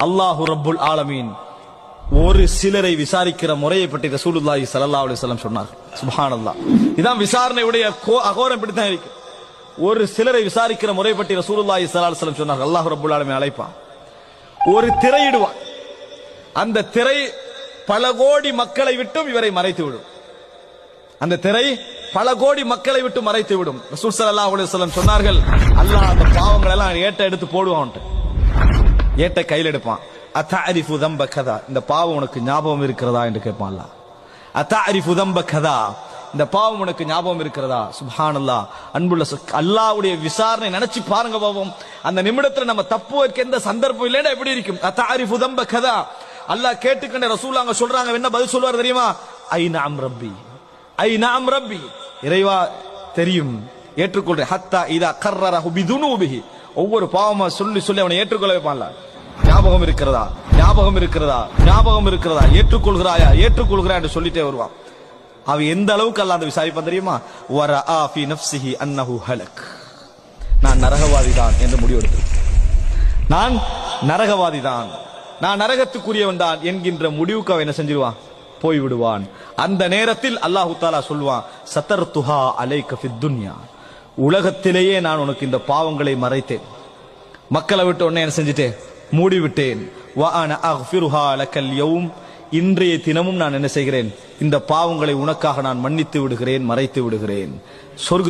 அல்லாஹு ரப்புல் ஆலமீன் ஒரு சிலரை விசாரிக்கிற முறையை பற்றி ரசூலுல்லாஹி ஸல்லல்லாஹு அலைஹி வஸல்லம் சொன்னார். சுப்ஹானல்லாஹ். இதான் விசாரணையுடைய அகோரம் இப்படித்தான் இருக்கு. ஒரு சிலரை விசாரிக்கிற முறை பற்றி ரசூலுல்லாஹி ஸல்லல்லாஹு அலைஹி வஸல்லம் சொன்னார். அல்லாஹ் ரப்புல் ஆலமீன் அழைப்பான், ஒரு திரையிடுவான். அந்த திரை பல கோடி மக்களை விட்டும் இவரை மறைத்து விடும். அந்த திரை பல கோடி மக்களை விட்டு மறைத்து விடும். ரசூல் ஸல்லல்லாஹு அலைஹி வஸல்லம் சொன்னார்கள், அல்லாஹ் அந்த பாவங்களை எல்லாம் ஏட்ட எடுத்து போடுவான். ஏட்ட கையில் எடுப்பான். அத்தஅரிஃபு தம்ப கதா, இந்த பாவம் உனக்கு ஞாபகம் இருக்கிறதா என்று கேட்பான் அல்லாஹ். அத்தஅரிஃபு தம்ப கதா, இந்த பாவம் உனக்கு ஞாபகம் இருக்கிறதா? சுப்ஹானல்லாஹ். அன்புள்ள அல்லாஹ்வுடைய விசாரணை நினைச்சு பாருங்க பாவம். அந்த நிமிடத்துல நம்ம தப்பு வைக்க எந்த சந்தர்ப்பம் இல்லைன்னா எப்படி இருக்கும்? அத்தஅரிஃபு தம்ப கதா, அல்லாஹ் கேட்டுக்கண்ட ரசூல் அங்க சொல்றாங்க, என்ன பதில் சொல்வார் தெரியுமா? ஐநஅம் ரப்பி, ஐநஅம் ரப்பி, இறைவா தெரியும், ஏற்றுக்கொள்றேன். ஹத்தா இதா கர்ரரஹு பிதுனூபிஹி, ஒவ்வொரு பாவமா சொல்லி சொல்லி அவனை ஏற்றுக்கொள்ள வைப்பான்ல. ஞாபகம் இருக்கிறதா, ஞாபகம் இருக்கிறதா, ஞாபகம் இருக்கிறதா, ஏற்றுக்கொள்கிறாயா, ஏற்றுக்கொள்கிறாய் என்று சொல்லிட்டே வருவான். அவன் எந்த அளவுக்கு அல்லாஹ் அந்த விசாரிப்பான் தெரியுமா? வரஆ ஃபீ நஃப்ஸிஹி அன்னஹு ஹலக், நான் நரகவாதிதான் என்று முடிவெடுத்து, நான் நரகவாதிதான், நான் நரகத்துக்குரியவன் தான் என்கின்ற முடிவுக்கு அவன் என்ன செஞ்சிருவான்? போய்விடுவான். அந்த நேரத்தில் அல்லாஹு தஆலா சொல்வான், சதர்துஹா அலைக ஃபித் துன்யா, உலகத்திலேயே நான் உனக்கு இந்த பாவங்களை மறைத்தேன், மக்களை விட்டு உன்னை என்ன செஞ்சிட்டேன்? மூடிவிட்டேன். வ அன அக்ஃபிருஹா லக்கல் யௌம், இன்றைய தினமும் நான் என்ன செய்கிறேன்? இந்த பாவங்களை உனக்காக நான் மன்னித்து விடுகிறேன், மறைத்து விடுகிறேன். சொர்க்க